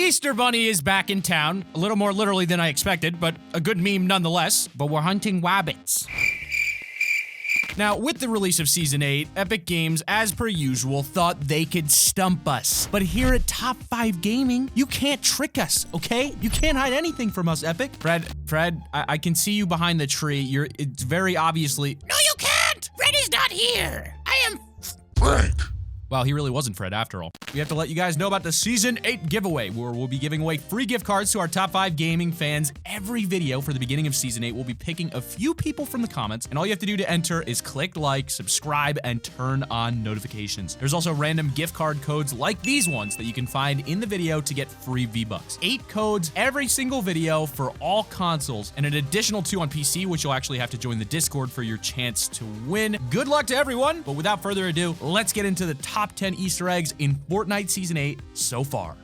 Easter Bunny is back in town, a little more literally than I expected, but a good meme nonetheless. But we're hunting wabbits. Now, with the release of Season 8, Epic Games, as per usual, thought they could stump us. But here at Top 5 Gaming, you can't trick us, okay? You can't hide anything from us, Epic. Fred, I can see you behind the tree. It's very obviously— No, you can't! Fred is not here! I am Frank! Well, he really wasn't Fred after all. We have to let you guys know about the Season 8 giveaway, where we'll be giving away free gift cards to our Top 5 Gaming fans. Every video for the beginning of Season 8, we'll be picking a few people from the comments, and all you have to do to enter is click like, subscribe, and turn on notifications. There's also random gift card codes like these ones that you can find in the video to get free V-Bucks. 8 codes every single video for all consoles, and an additional 2 on PC, which you'll actually have to join the Discord for your chance to win. Good luck to everyone, but without further ado, let's get into the top 10 Easter eggs in Fortnite Season 8 so far.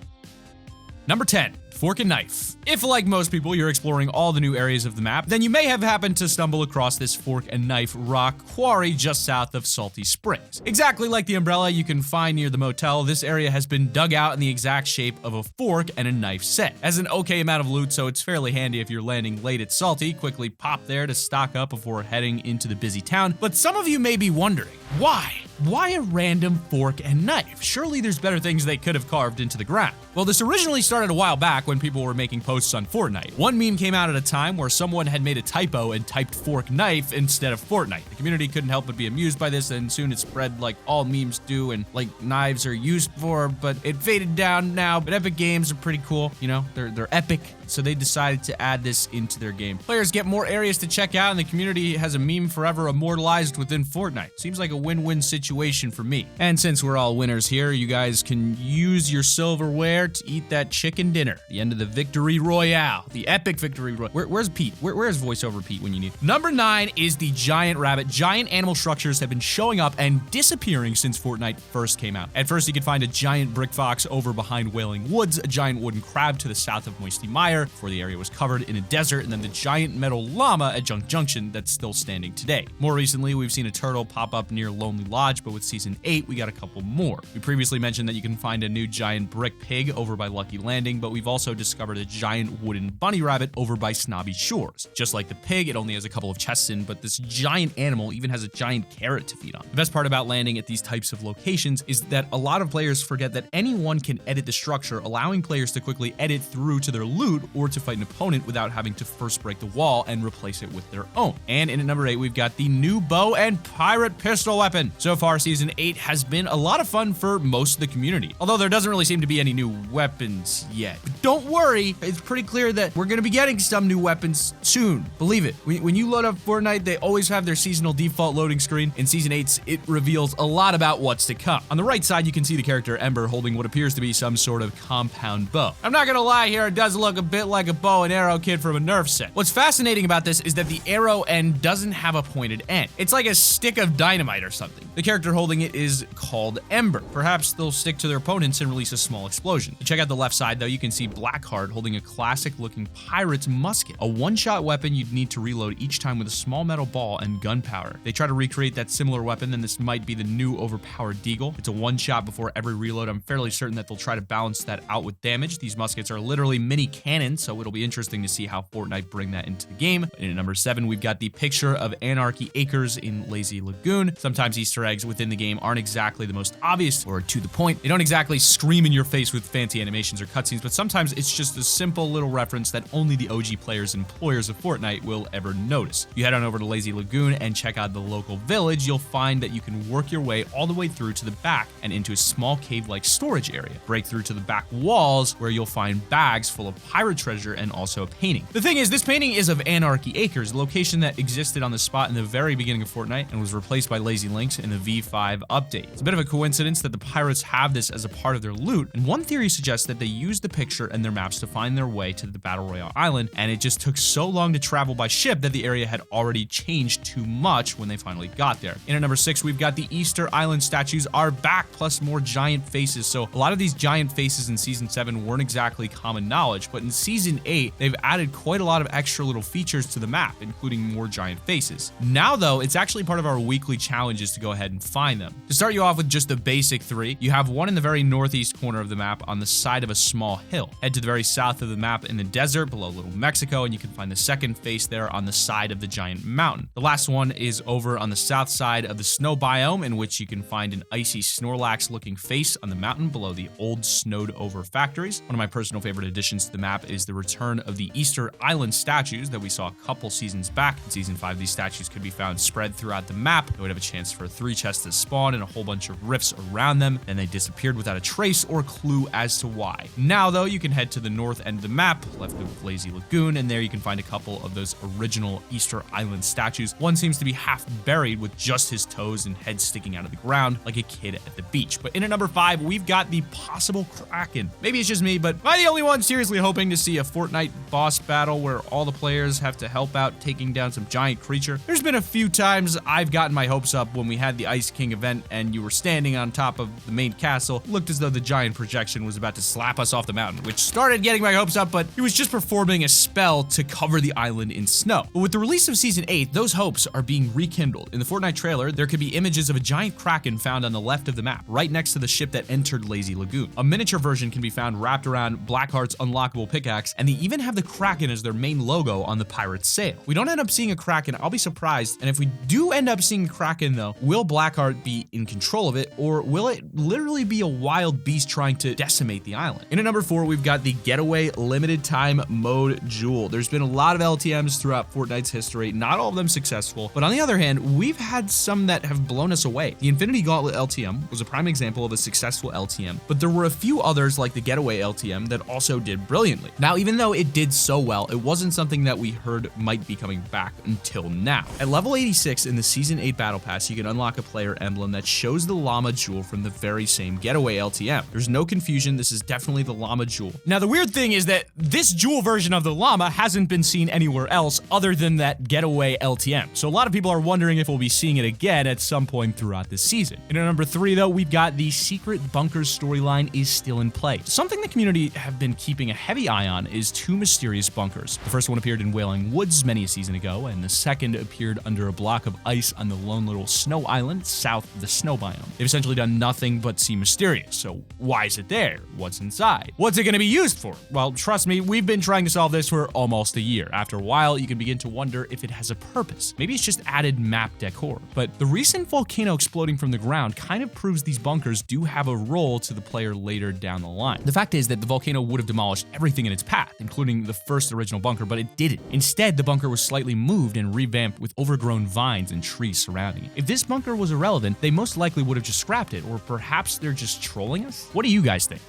Number 10. Fork and knife. If, like most people, you're exploring all the new areas of the map, then you may have happened to stumble across this fork and knife rock quarry just south of Salty Springs. Exactly like the umbrella you can find near the motel, this area has been dug out in the exact shape of a fork and a knife set. Has an okay amount of loot, so it's fairly handy if you're landing late at Salty. Quickly pop there to stock up before heading into the busy town. But some of you may be wondering, why? Why a random fork and knife? Surely there's better things they could have carved into the ground. Well, this originally started a while back when people were making posts on Fortnite. One meme came out at a time where someone had made a typo and typed fork knife instead of Fortnite. The community couldn't help but be amused by this, and soon it spread like all memes do and like knives are used for, but it faded down now. But Epic Games are pretty cool, you know, they're epic, so they decided to add this into their game. Players get more areas to check out, and the community has a meme forever immortalized within Fortnite. Seems like a win-win situation for me. And since we're all winners here, you guys can use your silverware to eat that chicken dinner. The end of the Victory Royale, the epic Victory Royale. Where's Pete? Where's voiceover Pete when you need him? Number 9 is the giant rabbit. Giant animal structures have been showing up and disappearing since Fortnite first came out. At first, you could find a giant brick fox over behind Wailing Woods, a giant wooden crab to the south of Moisty Mire, before the area was covered in a desert, and then the giant metal llama at Junk Junction that's still standing today. More recently, we've seen a turtle pop up near Lonely Lodge, but with Season 8, we got a couple more. We previously mentioned that you can find a new giant brick pig over by Lucky Landing, but we've also discovered a giant wooden bunny rabbit over by Snobby Shores. Just like the pig, it only has a couple of chests in, but this giant animal even has a giant carrot to feed on. The best part about landing at these types of locations is that a lot of players forget that anyone can edit the structure, allowing players to quickly edit through to their loot or to fight an opponent without having to first break the wall and replace it with their own. And in at number 8, we've got the new bow and pirate pistol weapon. So far, Season 8 has been a lot of fun for most of the community, although there doesn't really seem to be any new weapons yet. But don't worry, it's pretty clear that we're going to be getting some new weapons soon. Believe it. When you load up Fortnite, they always have their seasonal default loading screen. In Season 8, it reveals a lot about what's to come. On the right side, you can see the character Ember holding what appears to be some sort of compound bow. I'm not going to lie here, it does look a bit like a bow and arrow kid from a Nerf set. What's fascinating about this is that the arrow end doesn't have a pointed end. It's like a stick of dynamite or something. The character holding it is called Ember. Perhaps they'll stick to their opponents and release a small explosion. You check out the left side though, you can see Blackheart holding a classic looking pirate's musket, a one-shot weapon you'd need to reload each time with a small metal ball and gunpowder. They try to recreate that similar weapon, then this might be the new overpowered deagle. It's a one-shot before every reload. I'm fairly certain that they'll try to balance that out with damage. These muskets are literally mini cannons, so it'll be interesting to see how Fortnite bring that into the game. And at number 7, we've got the picture of Anarchy Acres in Lazy Lagoon. Sometimes Easter eggs within the game aren't exactly the most obvious or to the point. They don't exactly scream in your face with fancy animations or cutscenes, but sometimes it's just a simple little reference that only the OG players and employers of Fortnite will ever notice. You head on over to Lazy Lagoon and check out the local village, you'll find that you can work your way all the way through to the back and into a small cave-like storage area. Break through to the back walls where you'll find bags full of pirate treasure and also a painting. The thing is, this painting is of Anarchy Acres, a location that existed on the spot in the very beginning of Fortnite and was replaced by Lazy Links in the V5 update. It's a bit of a coincidence that the pirates have this as a part of their loot, and one theory suggests that they used the picture and their maps to find their way to the Battle Royale Island, and it just took so long to travel by ship that the area had already changed too much when they finally got there. In at number 6, we've got the Easter Island statues are back, plus more giant faces. So a lot of these giant faces in Season 7 weren't exactly common knowledge, but in Season 8, they've added quite a lot of extra little features to the map, including more giant faces. Now though, it's actually part of our weekly challenges to go ahead and find them. To start you off with just the basic 3, you have one in the very northeast corner of the map on the side of a small hill. Head to the very south of the map in the desert below Little Mexico, and you can find the second face there on the side of the giant mountain. The last one is over on the south side of the snow biome, in which you can find an icy Snorlax-looking face on the mountain below the old snowed-over factories. One of my personal favorite additions to the map is the return of the Easter Island statues that we saw a couple seasons back. In Season 5, these statues could be found spread throughout the map. They would have a chance for 3 chests to spawn and a whole bunch of rifts around them, and they disappeared without a trace or clue as to why. Now, though, you can head to the north end of the map, left of Lazy Lagoon, and there you can find a couple of those original Easter Island statues. One seems to be half buried with just his toes and head sticking out of the ground like a kid at the beach. But in at number 5, we've got the possible Kraken. Maybe it's just me, but am I the only one seriously hoping to see a Fortnite boss battle where all the players have to help out taking down some giant creature? There's been a few times I've gotten my hopes up when we had the Ice King event and you were standing on top of the main castle. It looked as though the giant projection was about to slap us off the mountain, which started getting my hopes up, but he was just performing a spell to cover the island in snow. But with the release of Season 8, those hopes are being rekindled. In the Fortnite trailer, there could be images of a giant Kraken found on the left of the map, right next to the ship that entered Lazy Lagoon. A miniature version can be found wrapped around Blackheart's unlockable pickaxe, and they even have the Kraken as their main logo on the pirate's sail. If we don't end up seeing a Kraken, I'll be surprised, and if we do end up seeing a Kraken though, will Blackheart be in control of it, or will it literally be a wild beast trying to decimate the island? In at number 4, we've got the Getaway limited time mode jewel. There's been a lot of LTMs throughout Fortnite's history, not all of them successful, but on the other hand, we've had some that have blown us away. The Infinity Gauntlet LTM was a prime example of a successful LTM, but there were a few others like the Getaway LTM that also did brilliantly. Now, even though it did so well, it wasn't something that we heard might be coming back until now. At level 86 in the Season 8 Battle Pass, you can unlock a player emblem that shows the llama jewel from the very same Getaway LTM. There's no confusion, this is definitely the llama jewel. Now, the weird thing is that this jewel version of the llama hasn't been seen anywhere else other than that Getaway LTM. So a lot of people are wondering if we'll be seeing it again at some point throughout this season. And at number 3, though, we've got the secret bunkers storyline is still in play. Something the community have been keeping a heavy eye on is 2 mysterious bunkers. The first one appeared in Wailing Woods many a season ago, and the second appeared under a block of ice on the lone little snow island south of the snow biome. They've essentially done nothing but seem mysterious. So why is it there? What's inside? What's it going to be used for? Well, trust me, we've been trying to solve this for almost a year. After a while, you can begin to wonder if it has a purpose. Maybe it's just added map decor. But the recent volcano exploding from the ground kind of proves these bunkers do have a role to the player later down the line. The fact is that the volcano would have demolished everything in its path, including the first original bunker, but it didn't. Instead, the bunker was slightly moved and revamped with overgrown vines and trees surrounding it. If this bunker was irrelevant, they most likely would have just scrapped it, or perhaps they're just trolling us? What do you guys think?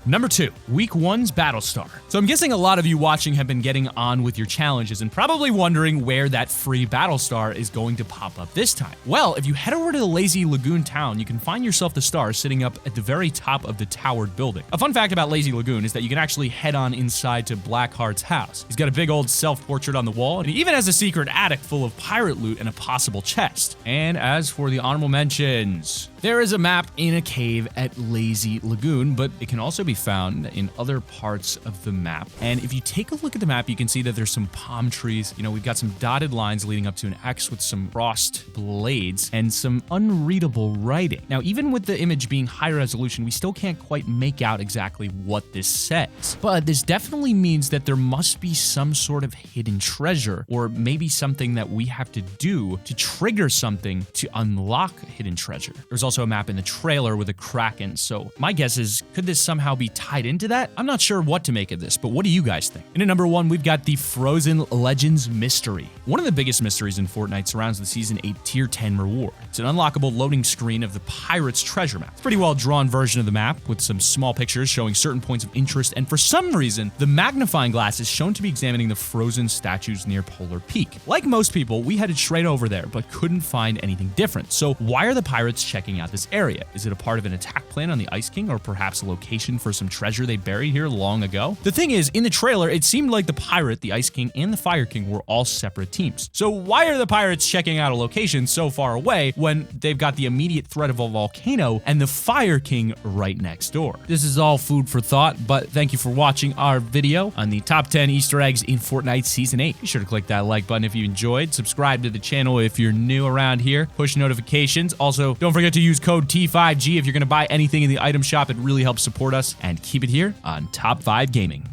Number 2, Week 1's Battlestar. So I'm guessing a lot of you watching have been getting on with your challenges and probably wondering where that free Battlestar is going to pop up this time. Well, if you head over to the Lazy Lagoon town, you can find yourself the star sitting up at the very top of the towered building. A fun fact about Lazy Lagoon is that you can actually head on inside to Blackheart's house. He's got a big old self-portrait on the wall, and he even has a secret attic full of pirate loot and a possible chest. And as for the honorable mentions, there is a map in a cave at Lazy Lagoon, but it can also be found in other parts of the map. And if you take a look at the map, you can see that there's some palm trees. You know, we've got some dotted lines leading up to an X with some crossed blades and some unreadable writing. Now, even with the image being high resolution, we still can't quite make out exactly what this says. But this definitely means that there must be some sort of hidden treasure, or maybe something that we have to do to trigger something to unlock hidden treasure. There's also a map in the trailer with a Kraken, so my guess is, could this somehow be tied into that? I'm not sure what to make of this, but what do you guys think? And at number 1, we've got the Frozen Legends Mystery. One of the biggest mysteries in Fortnite surrounds the Season 8 Tier 10 reward. It's an unlockable loading screen of the Pirate's Treasure map. It's a pretty well drawn version of the map with some small pictures showing certain points of interest, and for some reason, the magnifying glass is shown to be examining the frozen statues near Polar Peak. Like most people, we headed straight over there, but couldn't find anything different. So why are the pirates checking out this area? Is it a part of an attack plan on the Ice King, or perhaps a location for some treasure they buried here long ago? The thing is, in the trailer, it seemed like the pirate, the Ice King, and the Fire King were all separate teams. So why are the pirates checking out a location so far away when they've got the immediate threat of a volcano and the Fire King right next door? This is all food for thought, but thank you for watching our video on the top 10 Easter eggs in Fortnite Season 8. Be sure to click that like button if you enjoyed, subscribe to the channel if you're new around here, push notifications. Also, don't forget to use code T5G if you're going to buy anything in the item shop. It really helps support us, and keep it here on Top 5 Gaming.